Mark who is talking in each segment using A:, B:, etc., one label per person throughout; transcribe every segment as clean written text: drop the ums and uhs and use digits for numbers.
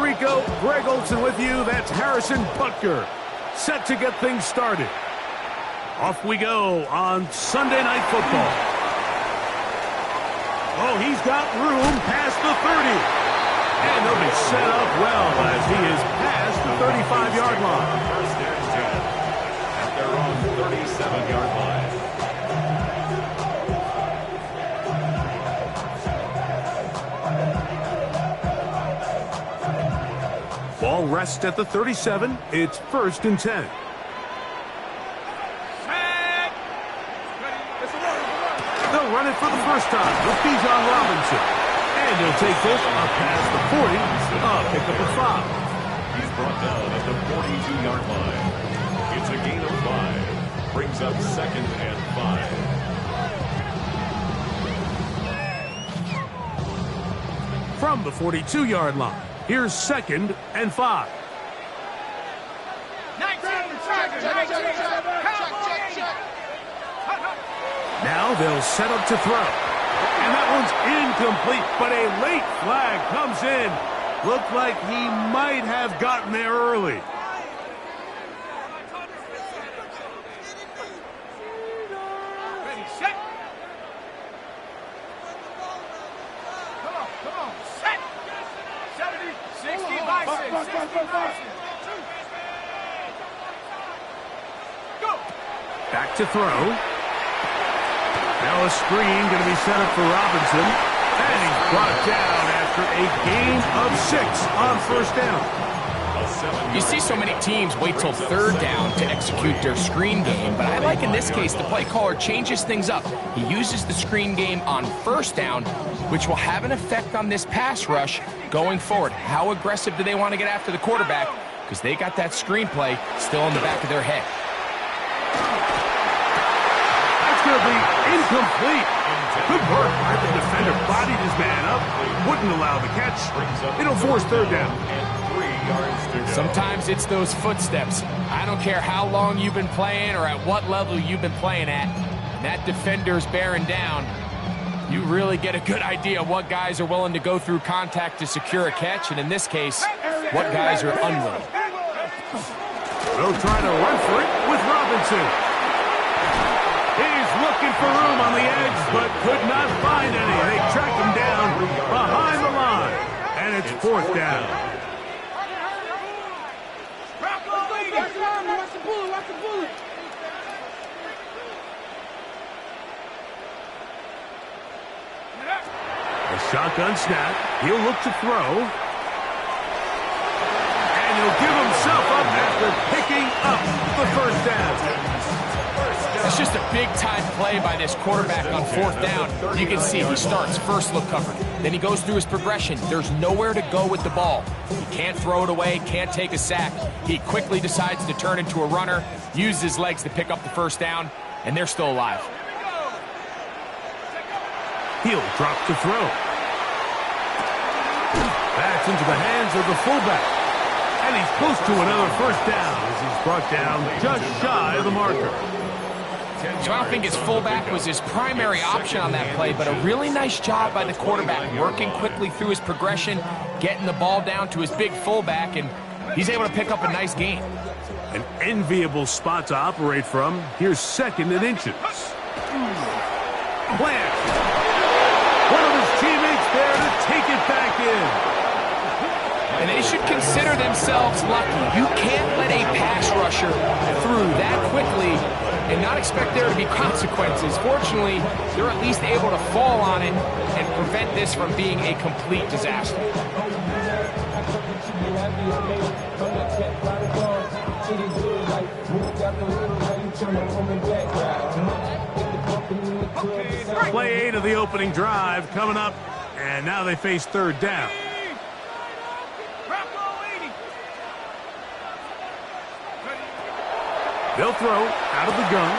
A: Rico, Greg Olson with you. That's Harrison Butker, set to get things started. Off we go on Sunday Night Football. Oh, he's got room past the 30. And he'll be set up well as he is past the 35-yard line.
B: First and 10 at their own 37-yard line.
A: Ball rests at the 37. It's 1st and 10. They'll run it for the first time with Bijan Robinson. And he'll take this up past the 40. Pick up a 5.
B: He's brought down at the 42-yard line. It's a gain of 5. Brings up 2nd and 5.
A: From the 42-yard line, here's 2nd and 5. Now they'll set up to throw. And that one's incomplete, but a late flag comes in. Looked like he might have gotten there early.
C: Ready, set. Come on, set. 70, 60 by 6, 60 by 6. Go.
A: Back to throw. Now a screen going to be set up for Robinson. And he's brought down after a gain of 6 on 1st down.
D: You see so many teams wait till 3rd down to execute their screen game, but I like in this case the play caller changes things up. He uses the screen game on 1st down, which will have an effect on this pass rush going forward. How aggressive do they want to get after the quarterback? Because they got that screen play still in the back of their head.
A: Going to be incomplete. Good work. The defender bodied his man up, wouldn't allow the catch. It'll force 3rd down.
D: Sometimes it's those footsteps. I don't care how long you've been playing or at what level you've been playing at. When that defender's bearing down, you really get a good idea of what guys are willing to go through contact to secure a catch, and in this case, what guys are unwilling.
A: They'll try to run for it with Robinson. He's looking for room on the edge, but could not find any. They track him down behind the line, and it's 4th down. A shotgun snap. He'll look to throw. And he'll give himself up after picking up the 1st down.
D: It's just a big-time play by this quarterback on 4th down. You can see he starts first look covered. Then he goes through his progression. There's nowhere to go with the ball. He can't throw it away, can't take a sack. He quickly decides to turn into a runner, use his legs to pick up the 1st down, and they're still alive.
A: He'll drop to throw. That's into the hands of the fullback. And he's close to another 1st down as he's brought down just shy of the marker.
D: So I don't think his fullback was his primary option on that play, but a really nice job by the quarterback, working quickly through his progression, getting the ball down to his big fullback, and he's able to pick up a nice gain.
A: An enviable spot to operate from. Here's 2nd and inches. Plant. One of his teammates there to take it back in.
D: And they should consider themselves lucky. You can't let a pass rusher through that quickly and not expect there to be consequences. Fortunately, they're at least able to fall on it and prevent this from being a complete disaster.
A: Play 8 of the opening drive coming up, and now they face 3rd down. They'll throw out of the gun.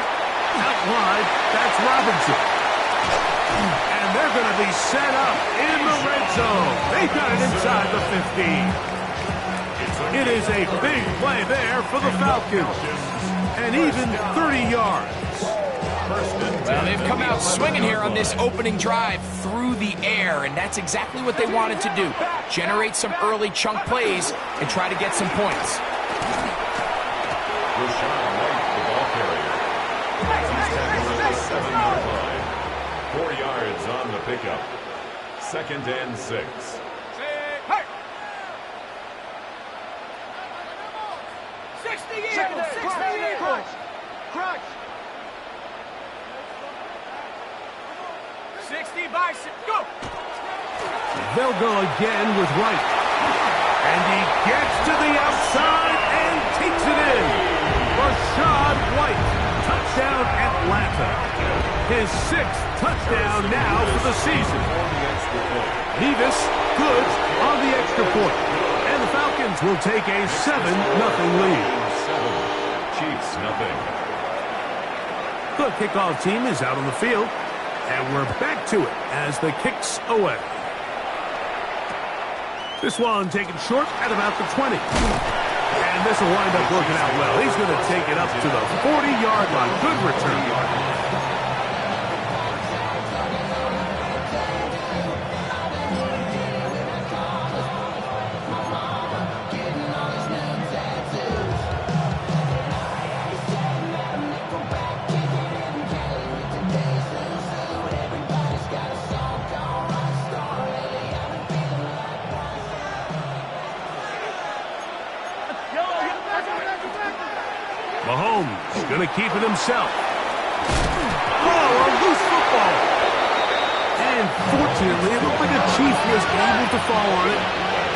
A: Out wide, that's Robinson. And they're going to be set up in the red zone. They've got it inside the 15. It is a big play there for the Falcons. And even 30 yards.
B: First and 10.
D: Well, they've come out swinging here on this opening drive through the air, and that's exactly what they wanted to do. Generate some early chunk plays and try to get some points.
B: Rashad White, the ball carrier. He's tackling at the 7-yard line. 4 yards on the pickup. 2nd and 6.
C: Hey! 60 Eagles! 60 Eagles! Crunch! 60 Bison, go!
A: They'll go again with White. And he gets to the outside and takes it in. Rashad White, touchdown Atlanta. His 6th touchdown now for the season. Nevis goods on the extra point. And the Falcons will take a 7-0 lead.
B: Chiefs, nothing.
A: The kickoff team is out on the field. And we're back to it as the kick's away. This one taken short at about the 20. And this will wind up working out well. He's going to take it up to the 40-yard line. Good return. Mahomes going to keep it himself. Oh, a loose football. And fortunately, it looked like a Chief was able to fall on it.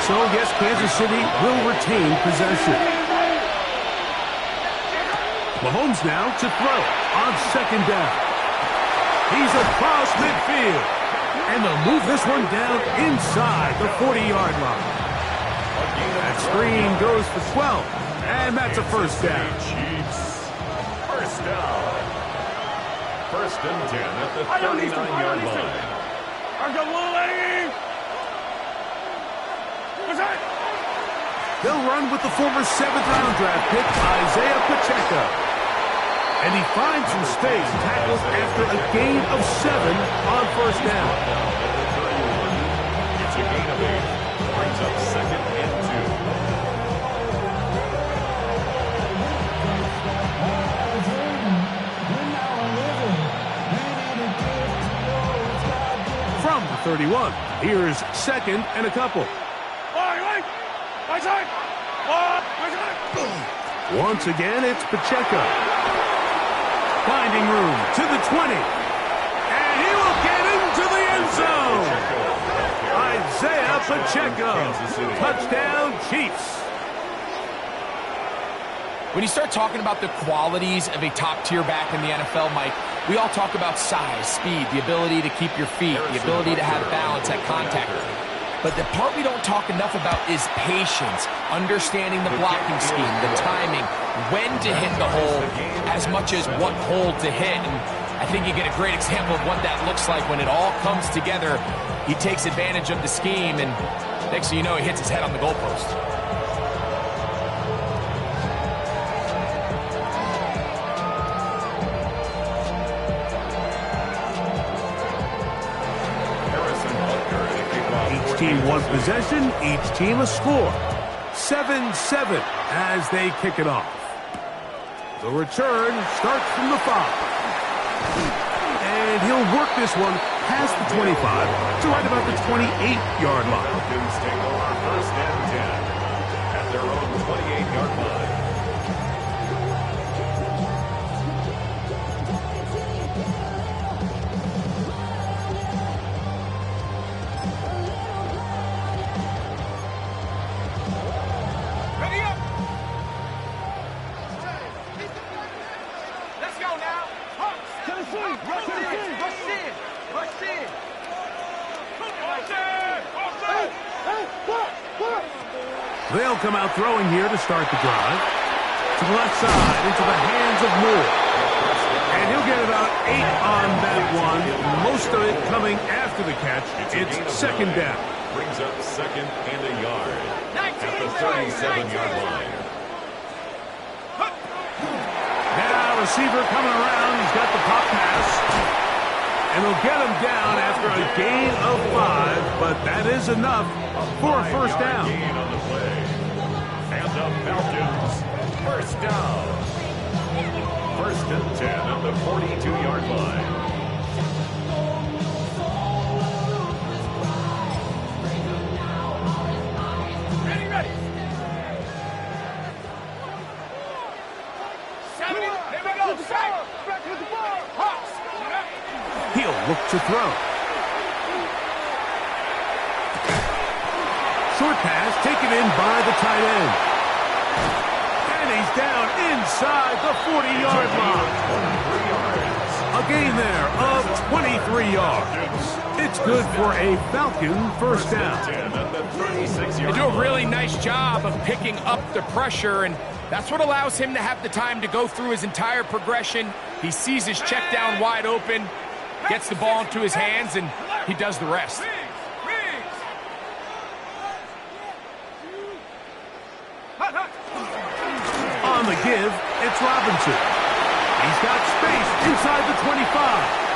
A: So I guess Kansas City will retain possession. Mahomes now to throw on 2nd down. He's across midfield. And they'll move this one down inside the 40-yard line. That screen goes for 12. And that's a first down.
B: Chiefs. First down. 1st and 10 at the 39-yard line.
A: They'll run with the former 7th-round draft pick, Isaiah Pacheco. And he finds some space, tackles after a gain of 7 on 1st down.
B: It's a gain of 8. Brings up 2nd and 2.
A: From the 31, here's 2nd and a couple. Once again, it's Pacheco. Finding room to the 20. And he will get into the end zone. Isaiah Pacheco. Touchdown, Chiefs.
D: When you start talking about the qualities of a top-tier back in the NFL, Mike, we all talk about size, speed, the ability to keep your feet, the ability to have balance at contact. But the part we don't talk enough about is patience, understanding the blocking scheme, the timing, when to hit the hole, as much as what hole to hit. And I think you get a great example of what that looks like when it all comes together. He takes advantage of the scheme, and next thing you know, he hits his head on the goalpost.
A: Team one possession, each team a score. 7-7 as they kick it off. The return starts from the 5. And he'll work this one past the 25 to right about the 28-yard line.
B: Falcons take over 1st and 10 at their own 28-yard line.
A: They'll come out throwing here to start the drive. To the left side, into the hands of Moore. And he'll get about 8 on that one. Most of it coming after the catch. It's 2nd down.
B: Brings up 2nd and a yard at the 37-yard line.
A: Now receiver coming around. He's got the pop pass. And they'll get him down after a gain of 5, but that is enough for a first down.
B: Gain on the play. And the Falcons, first down. First and 10 at the 42-yard line.
C: Ready. 70. Here we go. Strike. Back with the ball. Hawks.
A: He'll look to throw. Short pass taken in by the tight end. And he's down inside the 40-yard line. A gain there of 23 yards. It's good for a Falcon first down.
D: They do a really nice job of picking up the pressure, and that's what allows him to have the time to go through his entire progression. He sees his check down wide open, gets the ball into his hands, and he does the rest.
A: On the give, it's Robinson. He's got space inside the 25.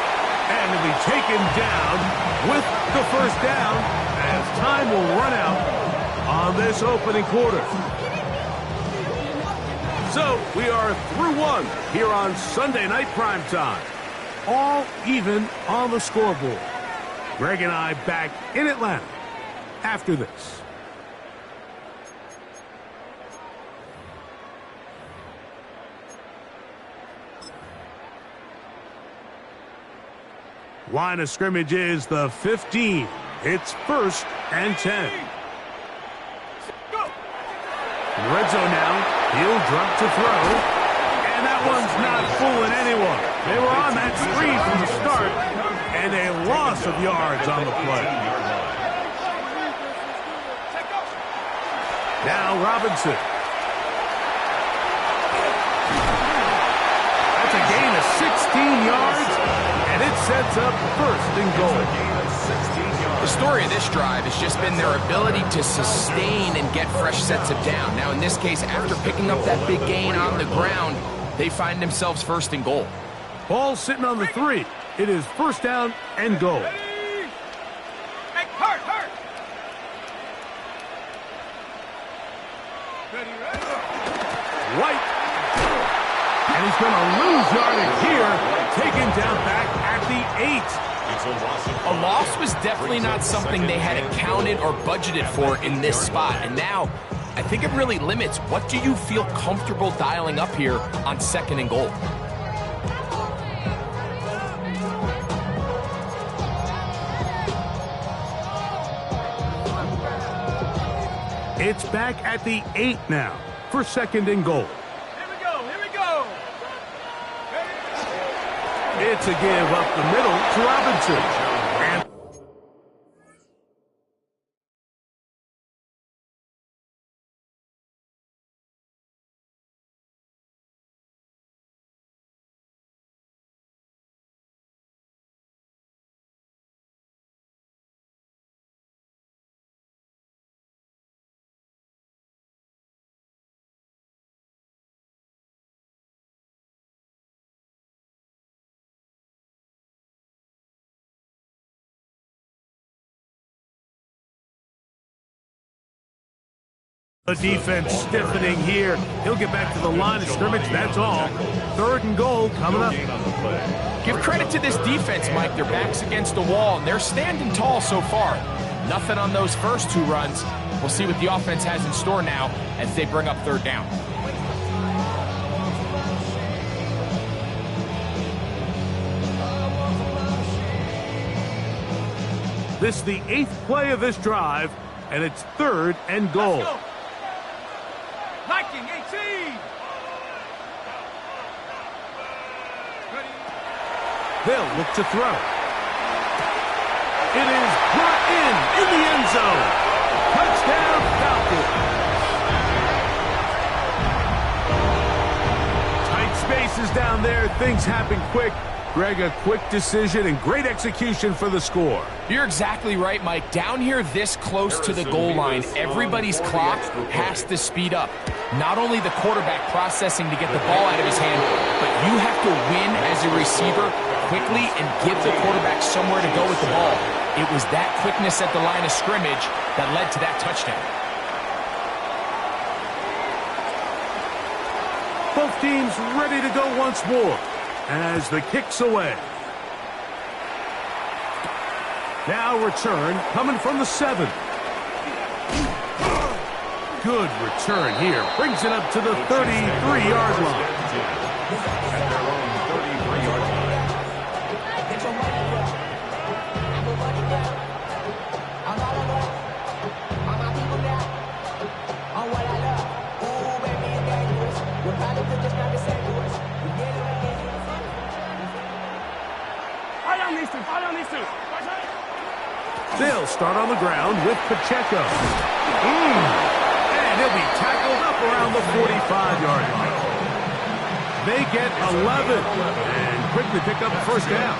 A: And he'll be taken down with the first down as time will run out on this opening quarter. So we are through one here on Sunday Night Primetime. All even on the scoreboard. Greg and I back in Atlanta after this. Line of scrimmage is the 15. It's first and 10. Red zone now. He'll drop to throw. And that one's not fooling anyone. They were on that screen from the start. And a loss of yards on the play. Now Robinson. That's a gain of 16 yards. And it sets up first and goal.
D: The story of this drive has just been their ability to sustain and get fresh sets of down. Now, in this case, after picking up that big gain on the ground, they find themselves first and goal.
A: Ball sitting on the 3. It is first down and goal.
C: Hurt.
A: White. And he's going to lose yardage here. Taken down back at the 8.
D: A loss was definitely not something they had accounted or budgeted for in this spot. And now, I think it really limits what do you feel comfortable dialing up here on second and goal.
A: It's back at the 8 now for second and goal.
C: Here we go.
A: It's a give up the middle to Robinson. And the defense stiffening here. He'll get back to the line of scrimmage. That's all. Third and goal coming up.
D: Give credit to this defense, Mike. Their back's against the wall, and they're standing tall so far. Nothing on those first 2 runs. We'll see what the offense has in store now as they bring up third down.
A: This is the 8th play of this drive, and it's third and goal.
C: Liking 18.
A: They'll look to throw. It is brought in the end zone. Touchdown, Falcon. Tight spaces down there. Things happen quick. Greg, a quick decision and great execution for the score.
D: You're exactly right, Mike. Down here this close to the goal line, everybody's clock has to speed up. Not only the quarterback processing to get the ball out of his hand, but you have to win as a receiver quickly and give the quarterback somewhere to go with the ball. It was that quickness at the line of scrimmage that led to that touchdown.
A: Both teams ready to go once more as the kick's away. Now return coming from the 7. Good return here. Brings it up to the 33-yard line.
B: At their own 33-yard line.
A: They'll start on the ground with Pacheco. And he'll be tackled up around the 45-yard line. They get 11 and quickly pick up first down.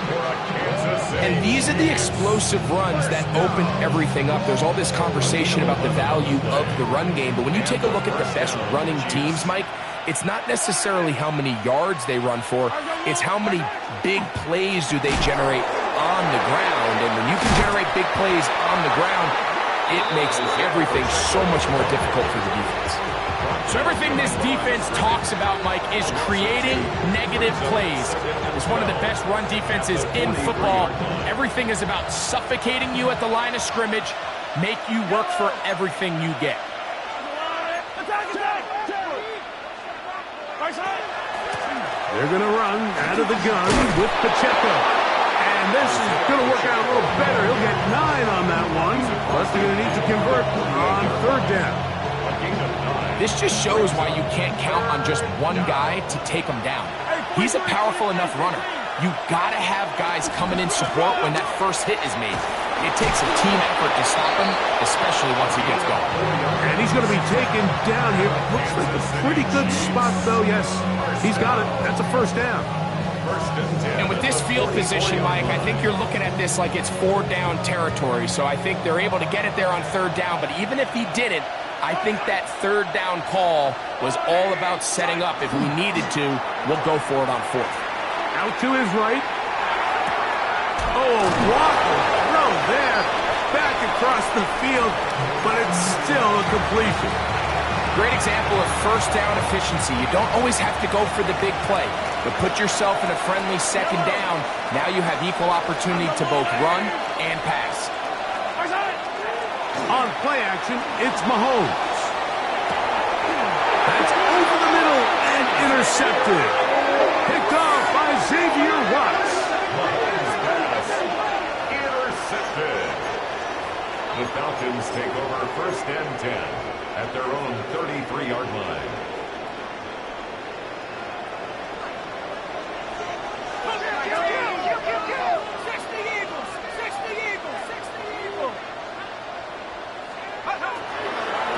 D: And these are the explosive runs that open everything up. There's all this conversation about the value of the run game, but when you take a look at the best running teams, Mike, it's not necessarily how many yards they run for, it's how many big plays do they generate on the ground. And when you can generate big plays on the ground, it makes everything so much more difficult for the defense. So everything this defense talks about, Mike, is creating negative plays. It's one of the best run defenses in football. Everything is about suffocating you at the line of scrimmage, make you work for everything you get.
A: They're going to run out of the gun with Pacheco. And this is going to work out a little better. He'll get 9 on that one. Plus, they're going to need to convert on third down.
D: This just shows why you can't count on just one guy to take him down. He's a powerful enough runner. You got to have guys coming in support when that first hit is made. It takes a team effort to stop him, especially once he gets going.
A: And he's going to be taken down here. Looks like a pretty good spot, though. Yes, he's got it. That's a first down.
D: And with this field position, Mike, I think you're looking at this like it's 4-down territory. So I think they're able to get it there on third down. But even if he didn't, I think that third down call was all about setting up. If we needed to, we'll go for it on fourth.
A: Out to his right. Oh, what a throw there. Back across the field, but it's still a completion.
D: Great example of first down efficiency. You don't always have to go for the big play, but put yourself in a friendly second down. Now you have equal opportunity to both run and pass.
A: On play action, it's Mahomes. That's over the middle and intercepted. Picked off by Xavier Watts.
B: Intercepted. The Falcons take over first and 10 at their own 33-yard line.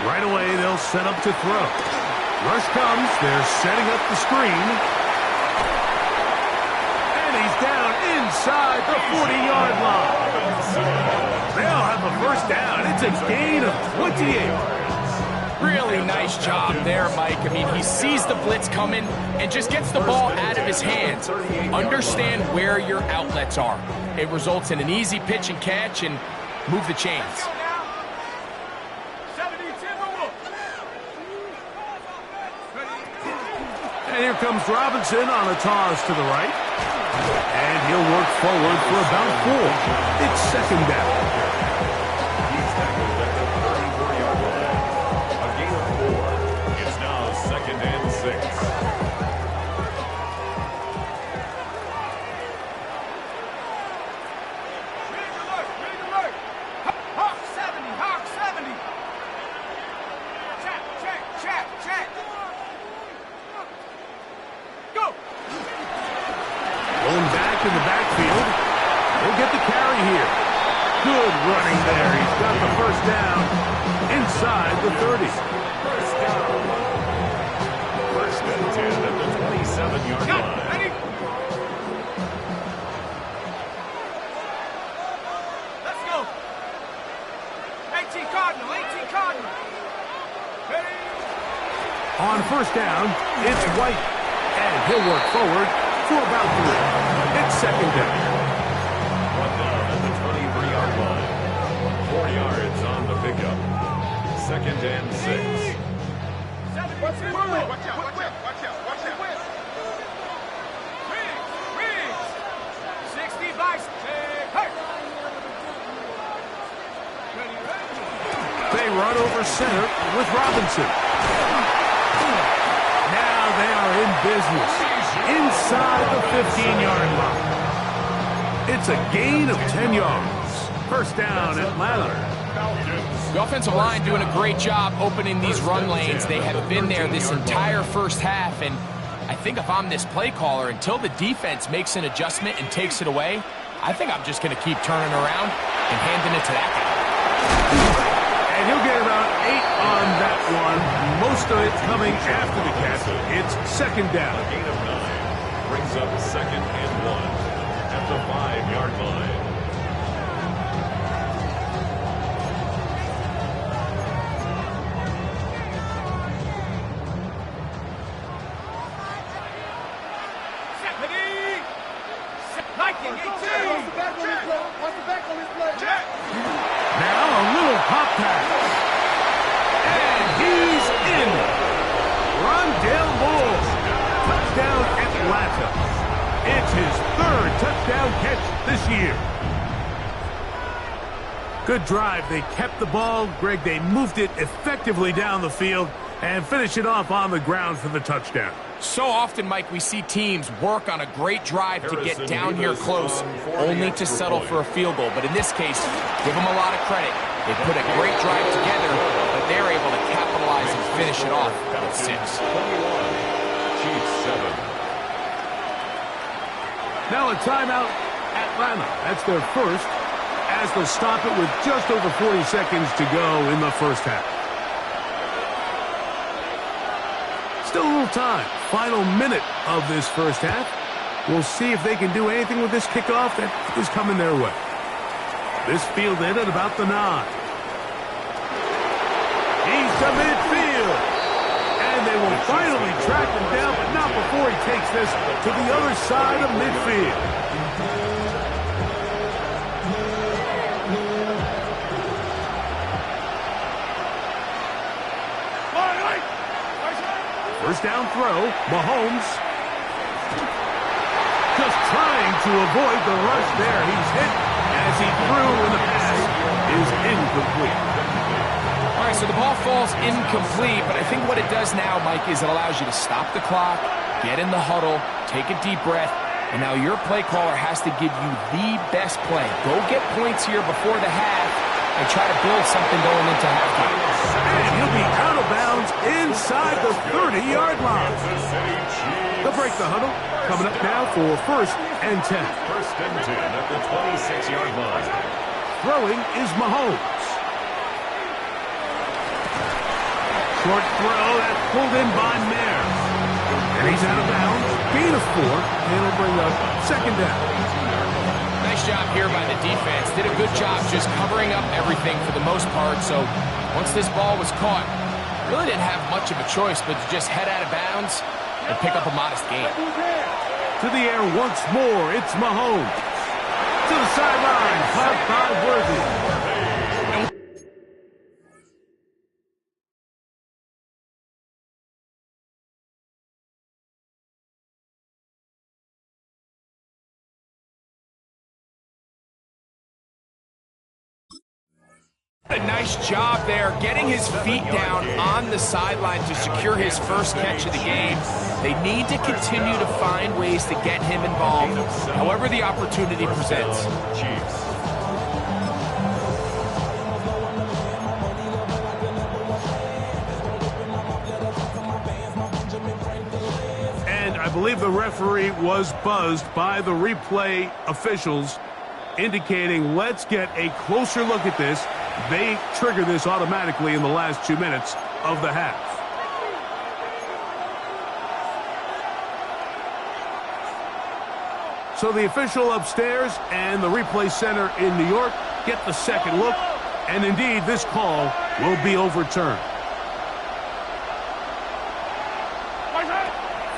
A: Right away, they'll set up to throw. Rush comes. They're setting up the screen. And he's down inside the 40-yard line. They'll have a first down. It's a gain of 28.
D: Really nice job there, Mike. I mean, he sees the blitz coming and just gets the ball out of his hands. Understand where your outlets are. It results in an easy pitch and catch and move the chains.
A: And here comes Robinson on a toss to the right. And he'll work forward for about 4. It's second down.
B: He's tackled at the 34-yard line. A gain of 4. It's now second and 6.
A: Going back in the backfield. He'll get the carry here. Good running there. He's got the first down inside the 30.
B: First down. First and 10 at the 27-yard line.
C: Ready? Let's go. 18 Cardinal, 18 Cardinal. Ready?
A: On first down, it's White. And he'll work forward for about 3. It's second down.
B: One down at the 23-yard line. 4 yards on the pickup. Second and 6.
C: Watch out, watch out, watch out. Riggs. 60 by 6. Hey.
A: They run over center with Robinson. Now they are in business inside the 15-yard line. It's a gain of 10 yards. First down, Atlanta.
D: The offensive line doing a great job opening these run lanes. They have been there this entire first half, and I think if I'm this play caller, until the defense makes an adjustment and takes it away, I think I'm just going to keep turning around and handing it to that guy.
A: And he'll get about 8 on that one. Most of it coming after the catch. It's second down.
B: A gain of 9 brings up second and 1 at the 5-yard line.
A: Now a little pop pass. And he's in. Rondale Moore. Touchdown Atlanta. It's his 3rd touchdown catch this year. Good drive. They kept the ball. Greg, they moved it effectively down the field and finished it off on the ground for the touchdown.
D: So often, Mike, we see teams work on a great drive to get down here close, only to settle for a field goal. But in this case, give them a lot of credit. They put a great drive together, but they're able to capitalize and finish it off with 6.
B: 21. Chiefs 7.
A: Now a timeout, Atlanta. That's their first, as they'll stop it with just over 40 seconds to go in the first half. Still a little time. Final minute of this first half. We'll see if they can do anything with this kickoff that is coming their way. This fielded at about the 9. He's to midfield. And they will finally track him down, but not before he takes this to the other side of midfield. First down throw, Mahomes. Just trying to avoid the rush there. He's hit as he threw, and the pass is incomplete.
D: All right, so the ball falls incomplete, but I think what it does now, Mike, is it allows you to stop the clock, get in the huddle, take a deep breath, and now your play caller has to give you the best play. Go get points here before the half and try to build something going into halftime.
A: And he'll be out of bounds inside the 30-yard line. They'll break the huddle. Coming up now for first and 10.
B: First and 10 at the 26-yard line.
A: Throwing is Mahomes. Short throw that's pulled in by Mayer. And he's out of bounds. Gain of 4. And it'll bring up second down.
D: Nice job here by the defense. Did a good job just covering up everything for the most part. So once this ball was caught, really didn't have much of a choice but to just head out of bounds and pick up a modest gain.
A: To the air once more, it's Mahomes. To the sideline, caught by Worthy.
D: A nice job there, getting his feet down on the sideline to secure his first catch of the game. They need to continue to find ways to get him involved, however the opportunity presents.
B: Chiefs.
A: And I believe the referee was buzzed by the replay officials, indicating let's get a closer look at this. They trigger this automatically in the last 2 minutes of the half. So the official upstairs and the replay center in New York get the second look, and indeed this call will be overturned.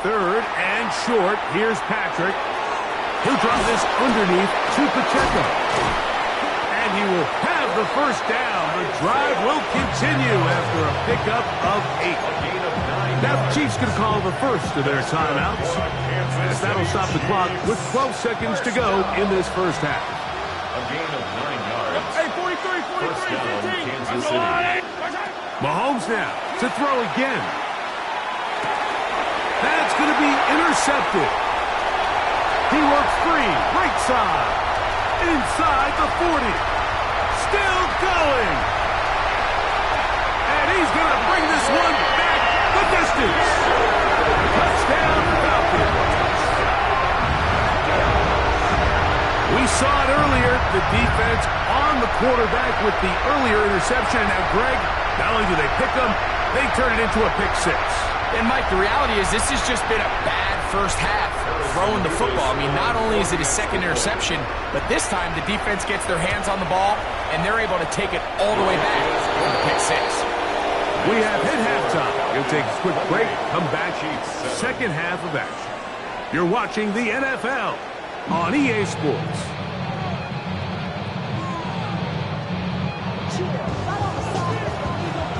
A: third and short. Here's Patrick. He'll drop this underneath to Pacheco. And he will have the first down. The drive will continue after a pickup of 8. Now the Chiefs can call the first of their timeouts, as that'll stop the clock with 12 seconds to go in this first half.
B: A gain of 9 yards.
C: Hey, 43,
B: First down,
C: 15.
B: Kansas City.
A: Mahomes now to throw again. That's going to be intercepted. He works free, right side, inside the 40. Still going. And he's going to bring this one back the distance. Touchdown, Falcons. We saw it earlier, the defense on the quarterback with the earlier interception. Now, Greg, not only do they pick them, they turn it into a pick 6.
D: And, Mike, the reality is this has just been a bad first half throwing the football. I mean, not only is it a second interception, but this time the defense gets their hands on the ball, and they're able to take it all the way back to the pick 6.
A: We have hit halftime. We'll take a quick break, come back, second half of action. You're watching the NFL on EA Sports.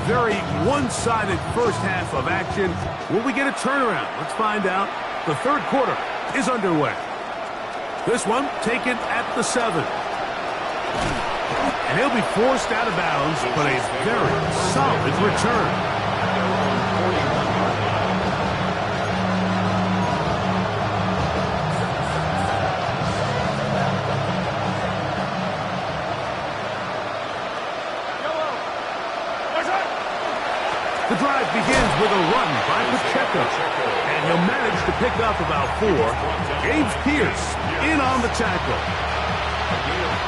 A: Very one-sided first half of action. Will we get a turnaround? Let's find out. The third quarter is underway. This one taken at the 7. And he'll be forced out of bounds, but a very solid return. The drive begins with a run by Pacheco, and he'll manage to pick up about 4. James Pierce in on the tackle.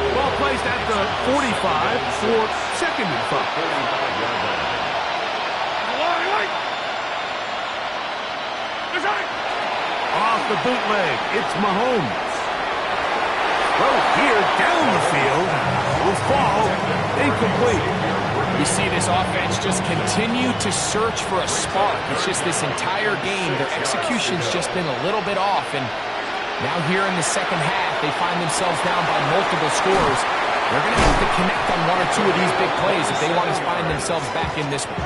A: Ball placed at the 45 for second and 5. Off the bootleg, it's Mahomes. Throw here down the field will fall incomplete.
D: We see this offense just continue to search for a spark. It's just this entire game, their execution's just been a little bit off. And now here in the second half, they find themselves down by multiple scores. They're going to have to connect on 1 or 2 of these big plays if they want to find themselves back in this one.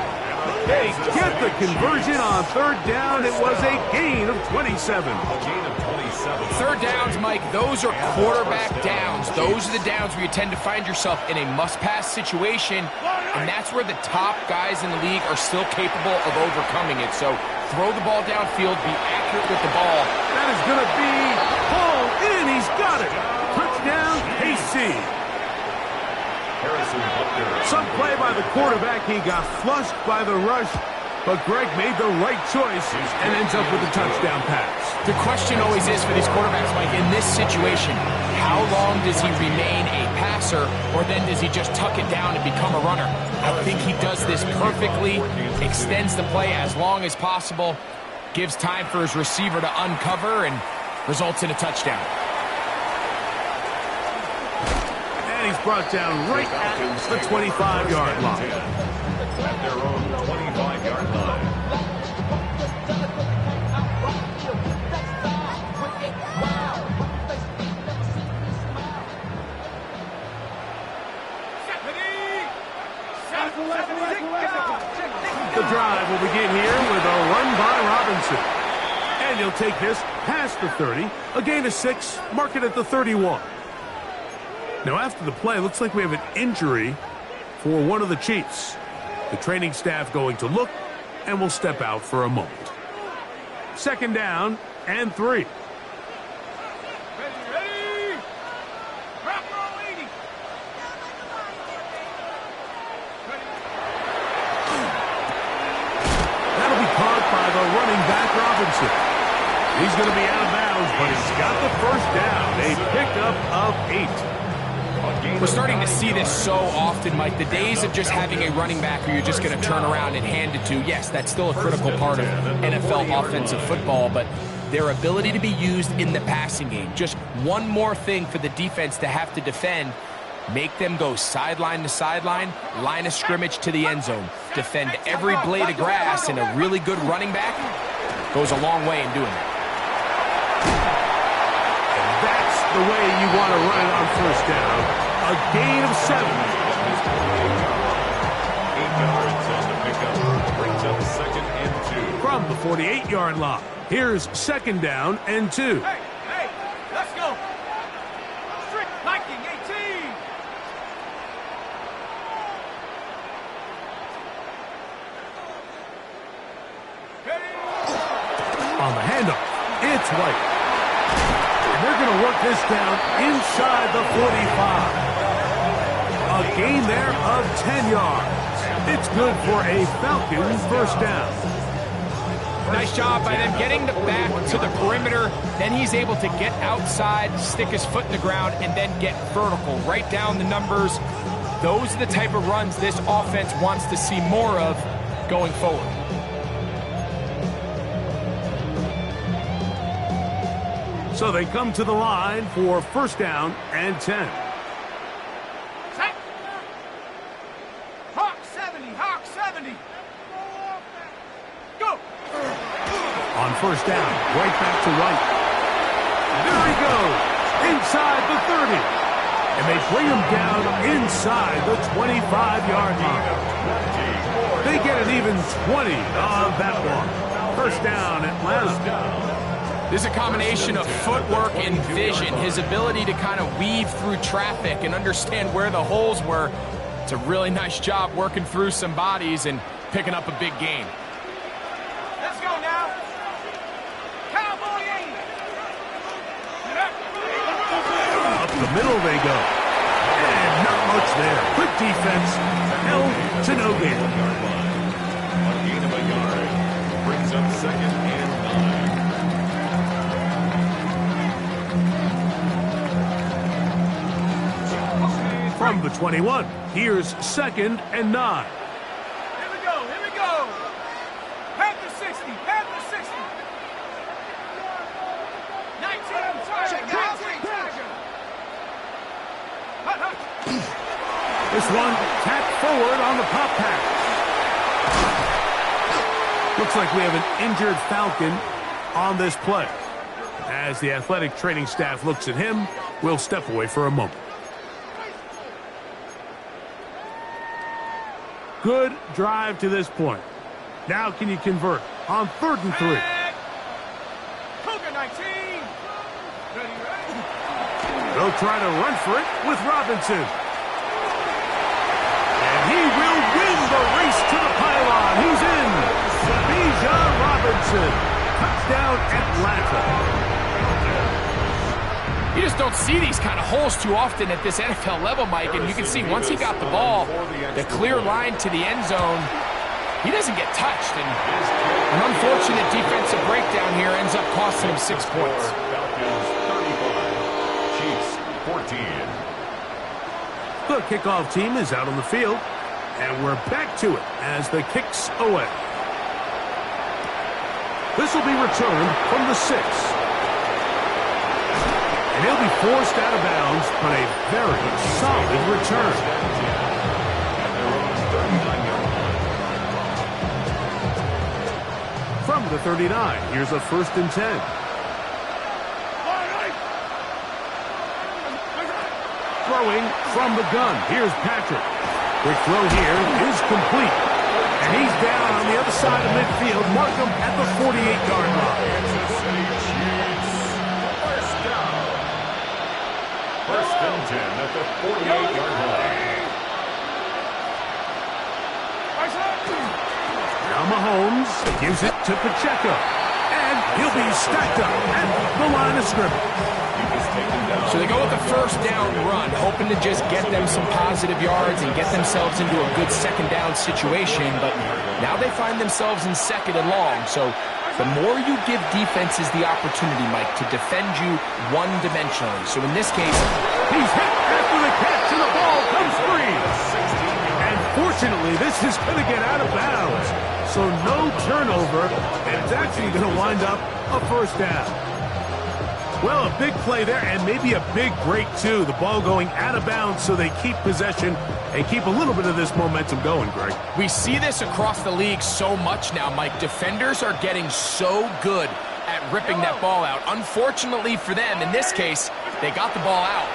A: They get the conversion on third down. It was a gain of 27.
B: A gain of 27.
D: Third downs, Mike, those are quarterback downs. Those are the downs where you tend to find yourself in a must-pass situation, and that's where the top guys in the league are still capable of overcoming it. So throw the ball downfield, be accurate with the ball.
A: That is going to be hauled in. He's got it. Touchdown, KC. Some play by the quarterback. He got flushed by the rush, but Greg made the right choice and ends up with a touchdown pass.
D: The question always is for these quarterbacks, Mike, in this situation, how long does he remain a passer, or then does he just tuck it down and become a runner? I think he does this perfectly, extends the play as long as possible, gives time for his receiver to uncover, and results in a touchdown.
A: And he's brought down right at the 25-yard line.
B: At their own 25-yard line.
A: The drive will begin here with a run by Robinson. And he'll take this past the 30, a gain of 6, mark it at the 31. Now after the play, looks like we have an injury for one of the Chiefs. The training staff going to look, and will step out for a moment. Second down and 3. That'll be caught by the running back, Robinson. He's going to be out of bounds, but he's got the first down. A pickup of 8.
D: We're starting to see this so often, Mike. The days of just having a running back who you're just going to turn around and hand it to, yes, that's still a critical part of NFL offensive football, but their ability to be used in the passing game, just one more thing for the defense to have to defend, Make them go sideline to sideline, line of scrimmage to the end zone. Defend every blade of grass, and a really good running back goes a long way in doing that.
A: And that's the way you want to run it on first down. A gain of 7.
B: 8 yards on the pickup. Brings up 2nd and 2.
A: From the 48-yard line, here's 2nd down and 2.
C: Hey, let's go. Strict Viking 18.
A: On the handoff, it's White. And they're going to work this down inside the 45. A gain there of 10 yards. It's good for a Falcon first down.
D: Nice job by them getting the back to the perimeter. Then he's able to get outside, stick his foot in the ground, and then get vertical. Write down the numbers. Those are the type of runs this offense wants to see more of going forward.
A: So they come to the line for first down and 10.
C: Set. Hawk 70, Hawk 70. Go.
A: On first down, right back to White. There he goes, inside the 30. And they bring him down inside the 25-yard line. They get an even 20 on that one. First down, Atlanta.
D: This is a combination of footwork and vision, his ability to kind of weave through traffic and understand where the holes were. It's a really nice job working through some bodies and picking up a big gain.
C: Let's go now. Cowboy 8.
A: Up the middle they go. And not much there. Quick defense, held to no gain.
B: A gain of a yard. Brings up 2nd and 9.
A: From the 21, here's 2nd and 9.
C: Here we go. Panther 60, Panther 60. 19, Tiger.
A: This one tapped forward on the pop pass. Looks like we have an injured Falcon on this play. As the athletic training staff looks at him, we'll step away for a moment. Good drive to this point. Now can you convert on 3rd and 3?
C: Cougar 19. Ready.
A: They'll try to run for it with Robinson. And he will win the race to the pylon. He's in. Bijan Robinson. Touchdown, Atlanta.
D: You just don't see these kind of holes too often at this NFL level, Mike, and you can see once he got the ball, the clear line to the end zone, he doesn't get touched, and an unfortunate defensive breakdown here ends up costing him 6 points.
B: Falcons 35, Chiefs 14.
A: The kickoff team is out on the field, and we're back to it as the kick's away. This will be returned from the 6. And he'll be forced out of bounds, but a very solid return. From the 39, here's a 1st and 10. Throwing from the gun, here's Patrick. Quick throw here is complete. And he's down on the other side of midfield. Mark him at the 48-yard line.
B: First and 10 at the 48-yard line.
A: Now Mahomes gives it to Pacheco. And he'll be stacked up at the line of scrimmage.
D: So they go with the first down run, hoping to just get them some positive yards and get themselves into a good 2nd down situation. But now they find themselves in 2nd and long. So the more you give defenses the opportunity, Mike, to defend you one-dimensionally. So in this case,
A: he's hit after the catch, and the ball comes free. And fortunately, this is going to get out of bounds. So no turnover, and it's actually going to wind up a first down. Well, a big play there, and maybe a big break, too. The ball going out of bounds so they keep possession and keep a little bit of this momentum going, Greg.
D: We see this across the league so much now, Mike. Defenders are getting so good at ripping that ball out. Unfortunately for them, in this case, they got the ball out,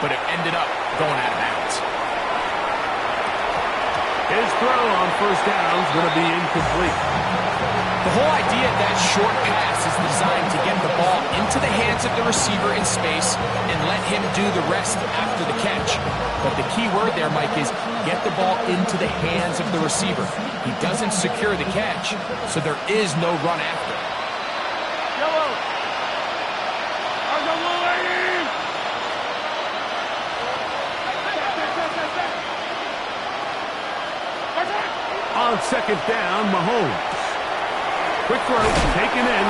D: but it ended up going out of bounds.
A: His throw on first down is going to be incomplete.
D: The whole idea of that short pass is designed to get the ball into the hands of the receiver in space and let him do the rest after the catch. But the key word there, Mike, is get the ball into the hands of the receiver. He doesn't secure the catch, so there is no run after.
C: Yellow.
A: On second down, Mahomes. Quick throw, taken in.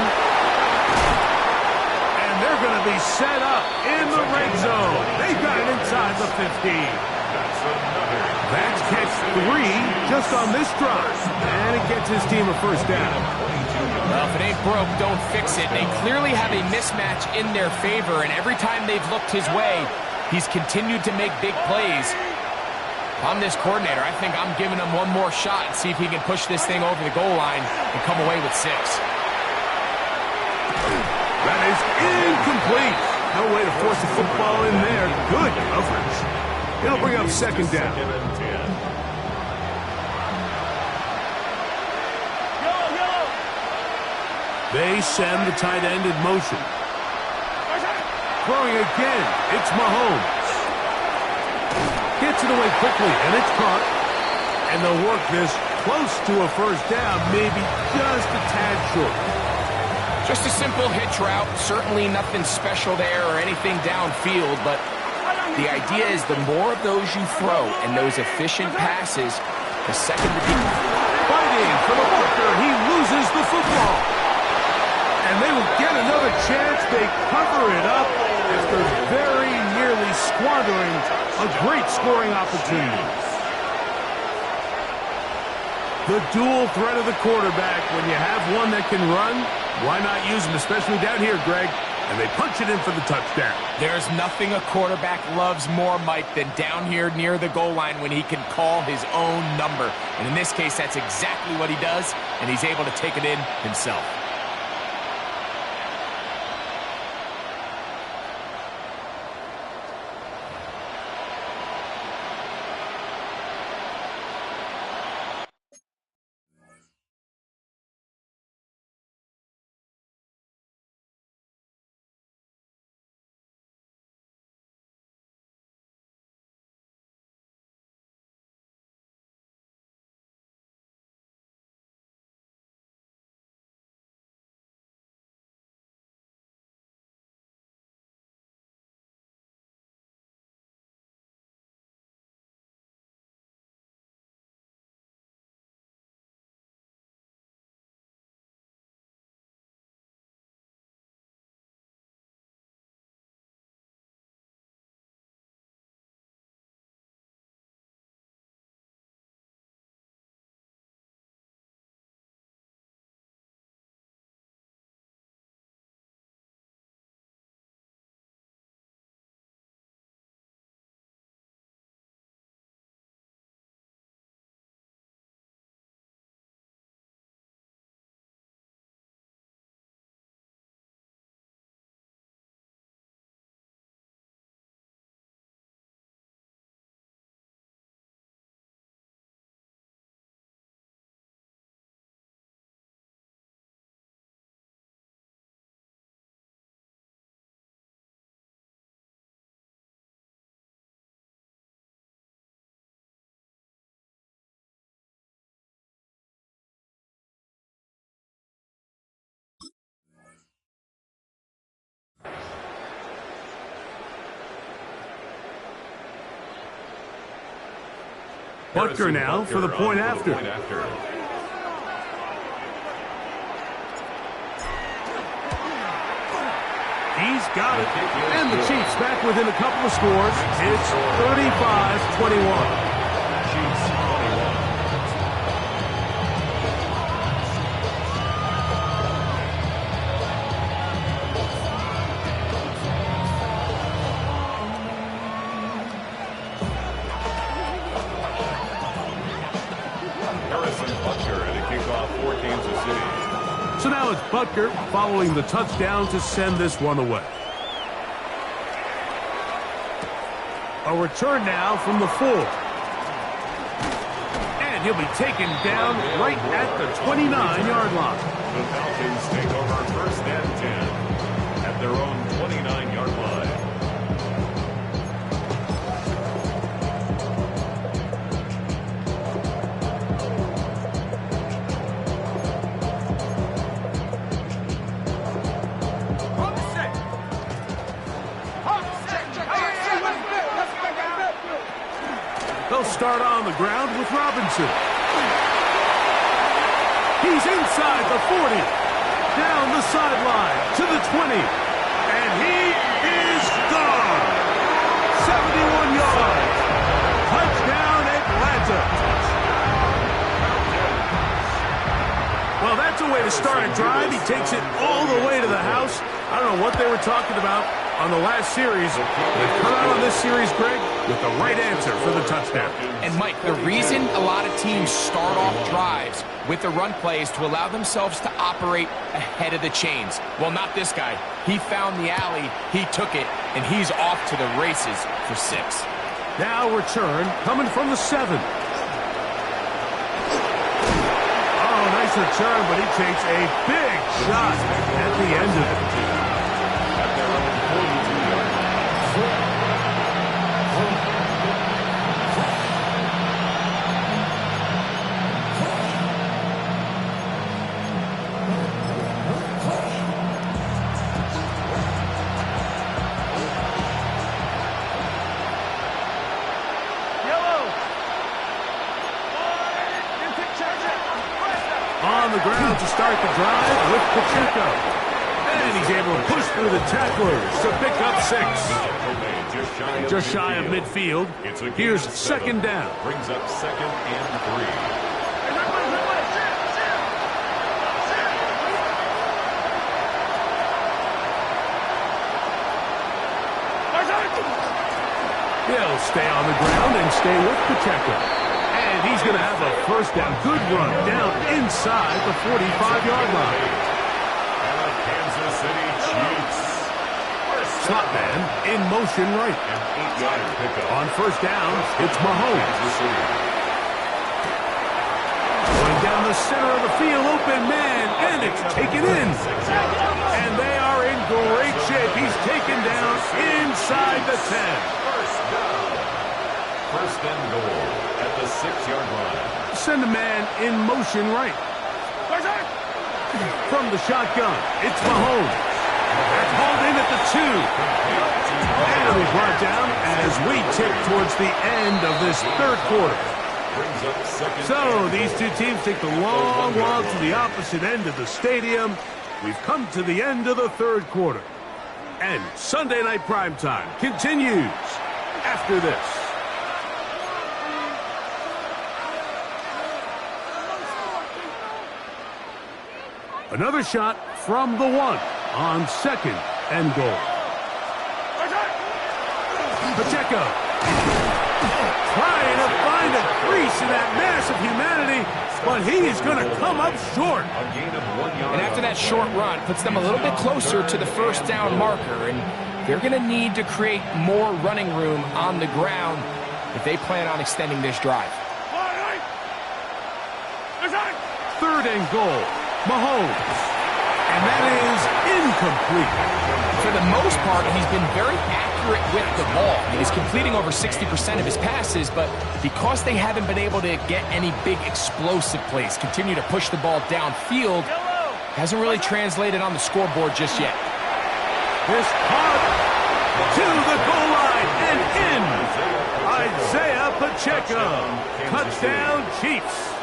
A: And they're going to be set up in the red zone. They got it inside the 15. That's catch 3 just on this drive. And it gets his team a first down.
D: Well, if it ain't broke, don't fix it. They clearly have a mismatch in their favor, and every time they've looked his way, he's continued to make big plays. If I'm this coordinator, I think I'm giving him one more shot and see if he can push this thing over the goal line and come away with 6.
A: That is incomplete. No way to force the football in there. Good coverage. It'll bring up second down. They send the tight end in motion. Throwing again. It's Mahomes. Gets it away quickly, and it's caught. And they'll work this close to a first down, maybe just a tad short.
D: Just a simple hitch route. Certainly nothing special there or anything downfield, but the idea is the more of those you throw and those efficient passes, the second the defense.
A: Fighting for the marker, he loses the football. And they will get another chance. They cover it up after very nearly squandering a great scoring opportunity. The dual threat of the quarterback. When you have one that can run, why not use him, especially down here, Greg? And they punch it in for the touchdown.
D: There's nothing a quarterback loves more, Mike, than down here near the goal line when he can call his own number. And in this case, that's exactly what he does, and he's able to take it in himself.
A: Butker now for the point after. He's got it. And the Chiefs back within a couple of scores. It's 35-21.
B: Kansas City.
A: So now it's Butker following the touchdown to send this one away. A return now from the 4. And he'll be taken down right at the 29-yard line.
B: The Falcons take over 1st and 10 at their own 29-yard line.
A: They'll start on the ground with Robinson. He's inside the 40, down the sideline to the 20, and he is gone. 71 yards. Touchdown, Atlanta. Well, that's a way to start a drive. He takes it all the way to the house. I don't know what they were talking about on the last series. They've come out on this series, Greg, with the right answer for the touchdown.
D: And, Mike, the reason a lot of teams start off drives with the run play is to allow themselves to operate ahead of the chains. Well, not this guy. He found the alley, he took it, and he's off to the races for 6.
A: Now return coming from the 7. Oh, nice return, but he takes a big shot at the end of it.
B: At their own 42-yard line.
A: On the ground to start the drive with Pacheco. And he's able to push through the tacklers to pick up 6. Just shy of midfield. Here's 2nd down.
B: Brings up 2nd and 3.
A: He'll stay on the ground and stay with Pacheco. And he's going to have a 1st down. Good run down inside the 45-yard line.
B: And the Kansas City Chiefs.
A: Slot man in motion right.
B: An 8-yard pickup.
A: On 1st down, it's Mahomes.
B: Kansas City.
A: Going down the center of the field, open man, and it's taken in. And they are in great shape. He's taken down inside the 10.
B: 1st and goal at the 6-yard line.
A: Send a man in motion right. From the shotgun, it's Mahomes. That's hauled in at the 2. And it'll be brought down as we tick towards the end of this 3rd quarter. So these two teams take the long walk to the opposite end of the stadium. We've come to the end of the 3rd quarter. And Sunday Night Primetime continues after this. Another shot from the 1 on 2nd and goal. Pacheco trying to find a crease in that mass of humanity, but he's going to come up short.
D: And after that short run, puts them a little bit closer to the 1st down marker, and they're going to need to create more running room on the ground if they plan on extending this drive.
A: 3rd and goal. Mahomes. And that is incomplete.
D: For the most part, he's been very accurate with the ball. He's completing over 60% of his passes, but because they haven't been able to get any big explosive plays, continue to push the ball downfield, hasn't really translated on the scoreboard just yet.
A: This caught to the goal line and in. Isaiah Pacheco. Touchdown, Chiefs.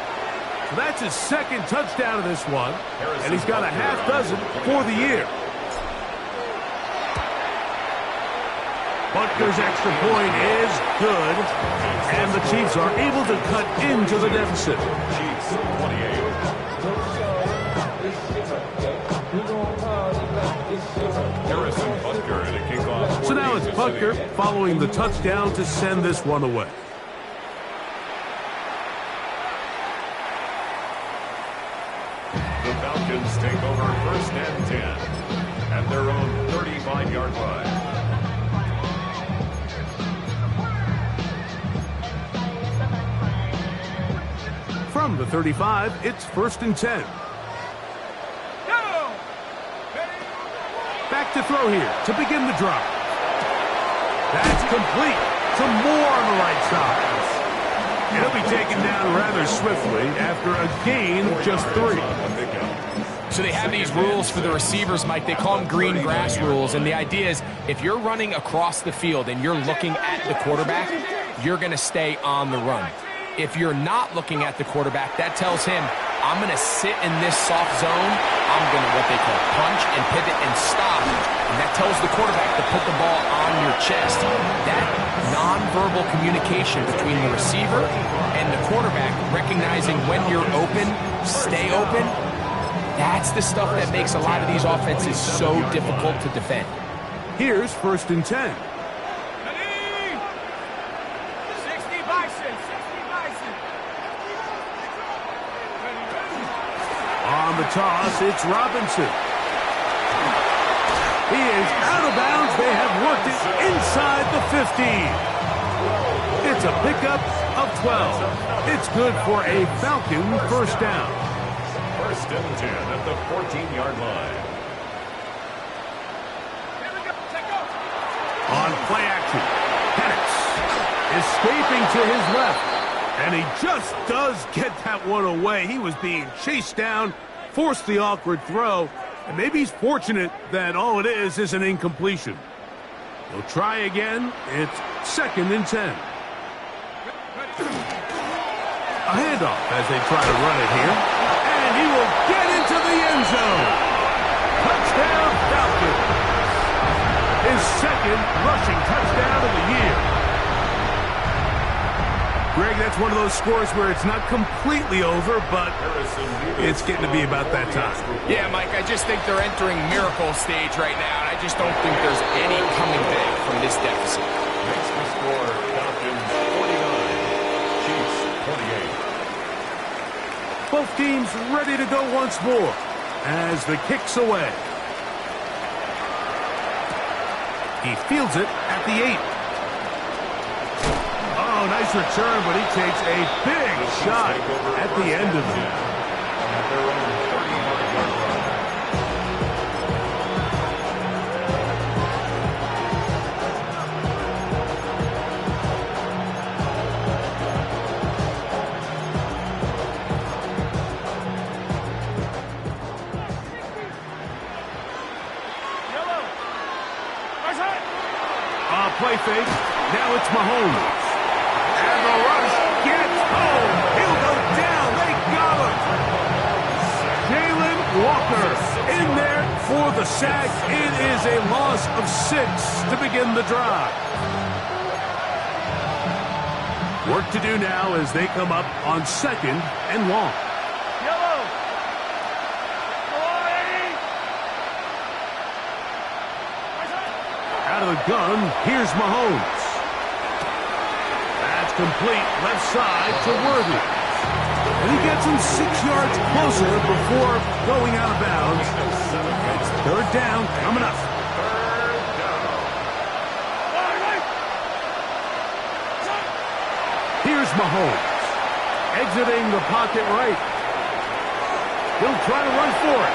A: So that's his 2nd touchdown of this one, and he's got a half dozen for the year. Butker's extra point is good, and the Chiefs are able to cut into the deficit.
B: Chiefs 28. Harrison Butker at a kickoff.
A: So now it's Butker following the touchdown to send this one away.
B: The Falcons take over first and 10 at their own 35-yard line.
A: From the 35, it's first and 10. Back to throw here to begin the drive. That's complete. Some more on the right side. He'll be taken down rather swiftly after a gain of just 3.
D: So they have these rules for the receivers, Mike. They call them green grass rules. And the idea is if you're running across the field and you're looking at the quarterback, you're going to stay on the run. If you're not looking at the quarterback, that tells him, I'm going to sit in this soft zone. I'm going to what they call punch and pivot and stop. And that tells the quarterback to put the ball on your chest. That nonverbal communication between the receiver and the quarterback, recognizing when you're open, stay open, that's the stuff that makes a lot of these offenses so difficult to defend.
A: Here's first and 10. On the toss, it's Robinson. He is out of bounds. They have worked it inside the 15. It's a pickup of 12. It's good for a Falcon first down.
B: First and 10 at the 14-yard line.
A: On play action, Penix escaping to his left. And he just does get that one away. He was being chased down, forced the awkward throw, and maybe he's fortunate that all it is an incompletion. He'll try again. It's second and 10. A handoff as they try to run it here. And he will get into the end zone. Touchdown, Falcons. His second rushing touchdown of the year. Greg, that's one of those scores where it's not completely over, but it's getting to be about that time.
D: Yeah, Mike, I just think they're entering miracle stage right now, and I just don't think there's any coming back from this deficit.
B: Makes the score Falcons 49, Chiefs 28.
A: Both teams ready to go once more as the kick's away. He fields it at the 8. Oh, nice return, but he takes a big shot at the end of it.
B: At their own 30-yard line.
A: Play fake. Now it's Mahomes. And the rush gets home. He'll go down. They got him. Jalen Walker in there for the sack. It is a loss of 6 to begin the drive. Work to do now as they come up on second and long. Out of the gun, here's Mahomes. That's complete left side to Worthy. And he gets him 6 yards closer before going out of bounds. It's third down coming up. Here's Mahomes. Exiting the pocket right. He'll try to run for it.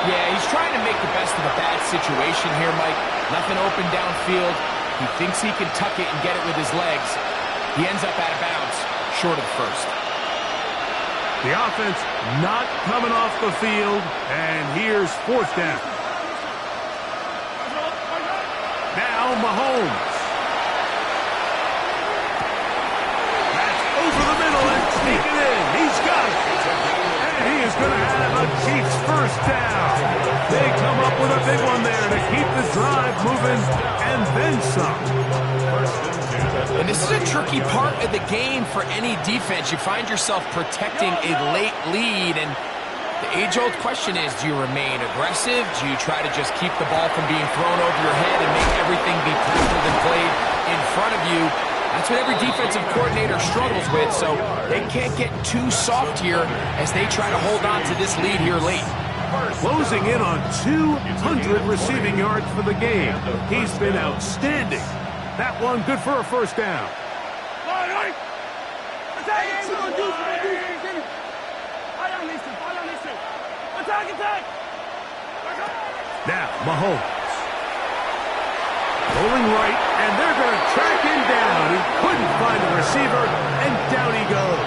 D: Yeah, he's trying to make the best of a bad situation here, Mike. Nothing open downfield. He thinks he can tuck it and get it with his legs. He ends up out of bounds, short of first.
A: The offense not coming off the field, and here's fourth down. Now Mahomes. That's over the middle and sneaking in. He's got it. And he is going to have a Chiefs first down. They come up with a big one there to keep the drive moving, and then some.
D: And this is a tricky part of the game for any defense. You find yourself protecting a late lead, and the age-old question is, do you remain aggressive? Do you try to just keep the ball from being thrown over your head and make everything be tackled and played in front of you? That's what every defensive coordinator struggles with, so they can't get too soft here as they try to hold on to this lead here late.
A: Closing in on 200 receiving yards for the game. He's been outstanding. That one good for a first down. Now, Mahomes. Rolling right, and they're going to track him down. He couldn't find a receiver, and down he goes.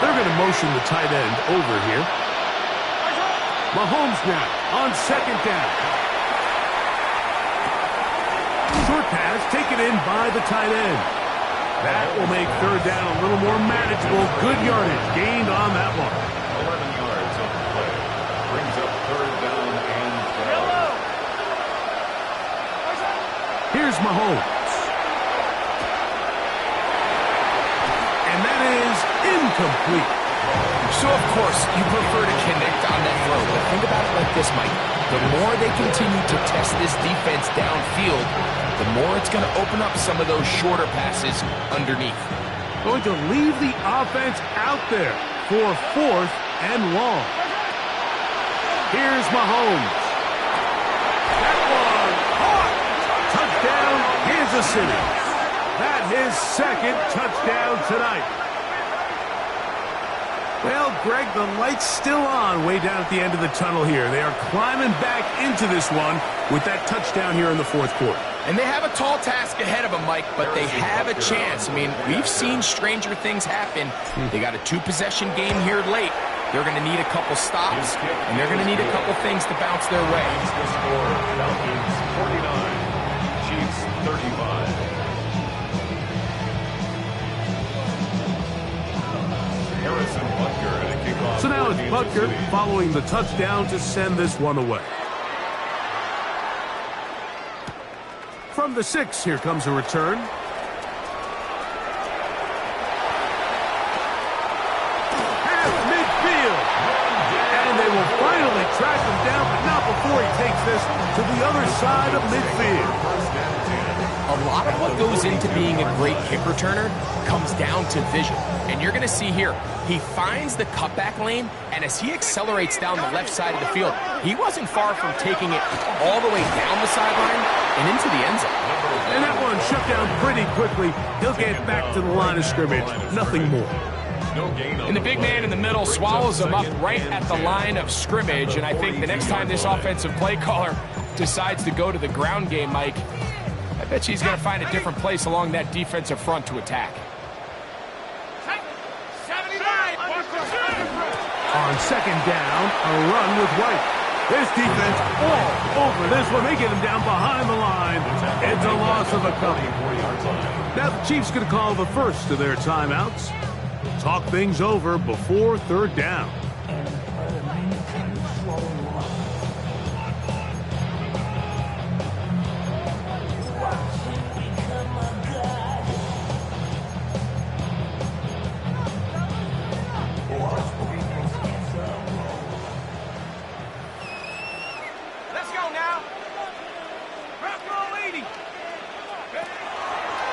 A: They're going to motion the tight end over here. Mahomes now on second down. Short pass taken in by the tight end. That will make third down a little more manageable. Good yardage gained on that one.
B: 11 yards on the play. Brings up third down and 12.
A: Here's Mahomes. And that is incomplete.
D: So, of course, you prefer to connect on that throw, but think about it like this, Mike. The more they continue to test this defense downfield, the more it's going to open up some of those shorter passes underneath.
A: Going to leave the offense out there for fourth and long. Here's Mahomes. That one caught. Touchdown, Kansas City. That his second touchdown tonight. Well, Greg, the light's still on way down at the end of the tunnel here. They are climbing back into this one with that touchdown here in the fourth quarter.
D: And they have a tall task ahead of them, Mike, but they have a chance. I mean, we've seen stranger things happen. They got a two-possession game here late. They're going to need a couple stops, and they're going to need a couple things to bounce their way.
B: The score, Falcons 49, Chiefs 35.
A: So now it's Butker following the touchdown to send this one away. From the 6, here comes a return. Half midfield. And they will finally track him down, but not before he takes this to the other side of midfield.
D: A lot of what goes into being a great kick returner comes down to vision. And you're going to see here, he finds the cutback lane, and as he accelerates down the left side of the field, he wasn't far from taking it all the way down the sideline and into the end zone.
A: And that one shut down pretty quickly. He'll get back to the line of scrimmage. Nothing more.
D: And the big man in the middle swallows him up right at the line of scrimmage. And I think the next time this offensive play caller decides to go to the ground game, Mike, I bet you he's going to find a different place along that defensive front to attack.
A: On second down, a run with White. This defense all over this one. They get him down behind the line. It's a loss of a couple. Now the Chiefs going to call the first of their timeouts. Talk things over before third down.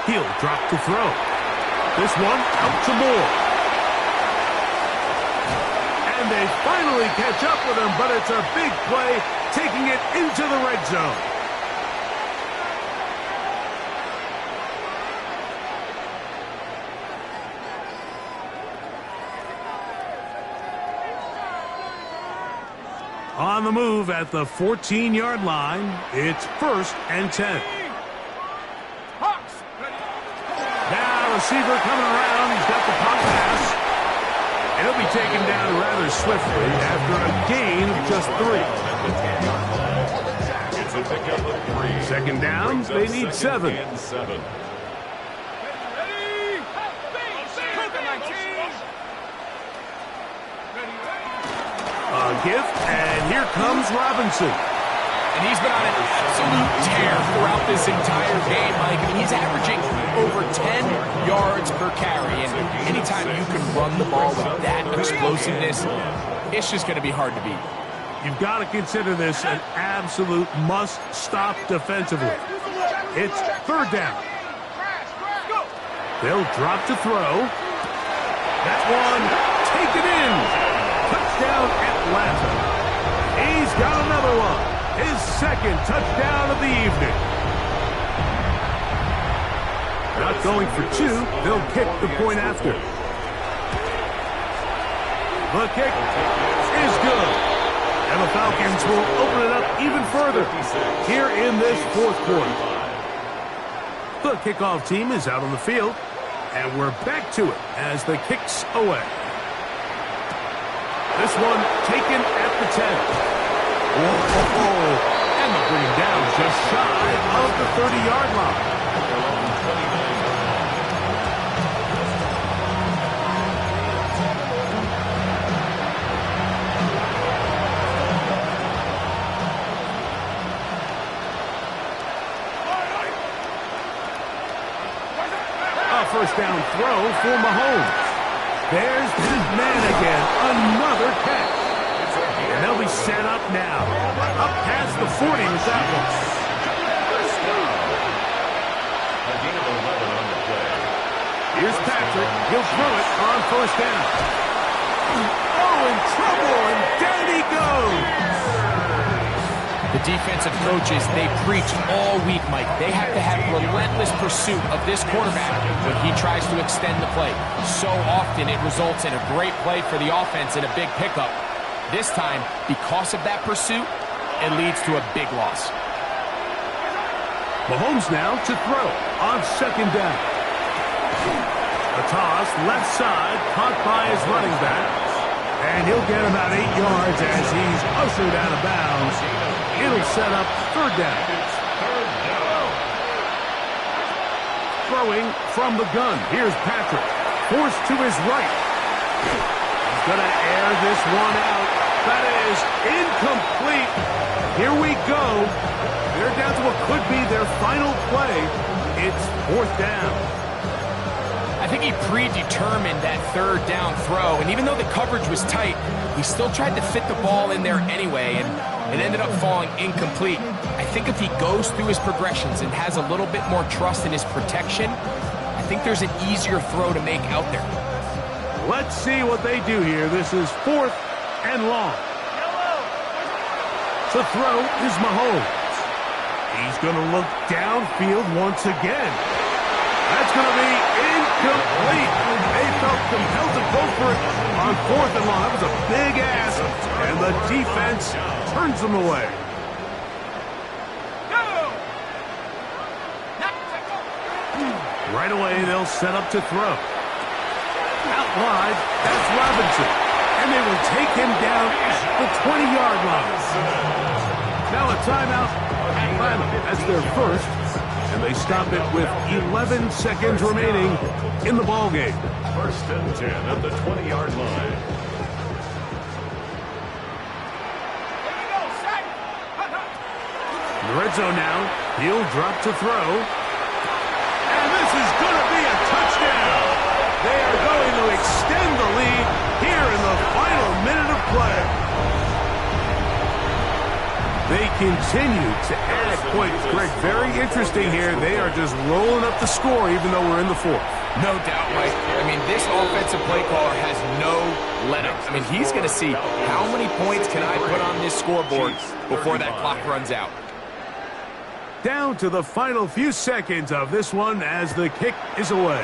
A: He'll drop to throw. This one out to Moore. And they finally catch up with him, but it's a big play, taking it into the red zone. On the move at the 14-yard line, it's 1st and 10. Receiver coming around. He's got the pop pass. And he'll be taken down rather swiftly after a gain of just 3. Second down, they need 7. A gift, and here comes Robinson.
D: And he's been on an absolute tear throughout this entire game, Mike. I mean, he's averaging over 10 yards per carry. And anytime you can run the ball with that explosiveness, it's just going to be hard to beat.
A: You've got to consider this an absolute must-stop defensively. It's third down. They'll drop to throw. That one taken in. Touchdown, Atlanta. He's got another one. His second touchdown of the evening. Not going for two. They'll kick the point after. The kick is good. And the Falcons will open it up even further here in this fourth quarter. The kickoff team is out on the field, and we're back to it as the kick's away. This one taken at the 10. Whoa. And they'll bring him down just shy of the 30-yard line. First down throw for Mahomes. There's his man again. Another catch. And they'll be set up now. Up past the 40 with that one. Here's Patrick. He'll throw it on first down. Oh, in trouble, and down he goes.
D: The defensive coaches, they preach all week, Mike. They have to have relentless pursuit of this quarterback when he tries to extend the play. So often it results in a great play for the offense and a big pickup. This time, because of that pursuit, it leads to a big loss.
A: Mahomes now to throw on second down. A toss, left side, caught by his running back. And he'll get about 8 yards as he's ushered out of bounds. It'll set up third down. Throwing from the gun. Here's Patrick. Forced to his right. He's going to air this one out. That is incomplete. Here we go. They're down to what could be their final play. It's fourth down.
D: I think he predetermined that third down throw, and even though the coverage was tight, he still tried to fit the ball in there anyway, and it ended up falling incomplete. I think if he goes through his progressions and has a little bit more trust in his protection, I think there's an easier throw to make out there.
A: Let's see what they do here. This is fourth and long. To throw is Mahomes. He's going to look downfield once again. That's going to be incomplete. They felt compelled to go for it on fourth and long. That was a big ask, and the defense turns them away. Right away, they'll set up to throw. Out wide, that's Robinson. And they will take him down at the 20-yard line. Now a timeout. Atlanta, that's their first. And they stop it with 11 seconds remaining in the ballgame.
B: First and 10 at the 20-yard line.
A: In the red zone now, he'll drop to throw. And this is going to be a touchdown. They are going to extend the lead here in the final minute of play. They continue to add points. Greg, very interesting here. They are just rolling up the score even though we're in the fourth.
D: No doubt, Mike. I mean, this offensive play caller has no let-up. I mean, he's going to see how many points can I put on this scoreboard before that clock runs out.
A: Down to the final few seconds of this one as the kick is away.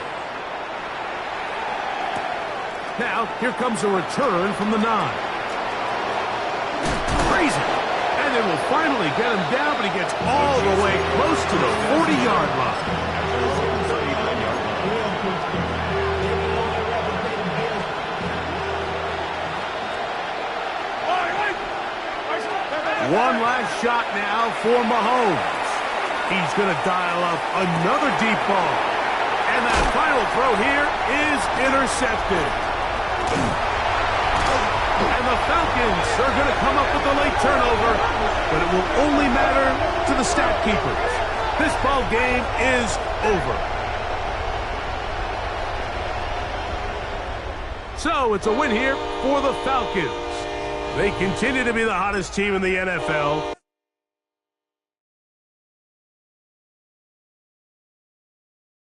A: Now, here comes a return from the 9. Crazy. And they will finally get him down, but he gets all the way close to the 40-yard line. One last shot now for Mahomes. He's going to dial up another deep ball. And that final throw here is intercepted. And the Falcons are going to come up with a late turnover, but it will only matter to the stat keepers. This ball game is over. So it's a win here for the Falcons. They continue to be the hottest team in the NFL.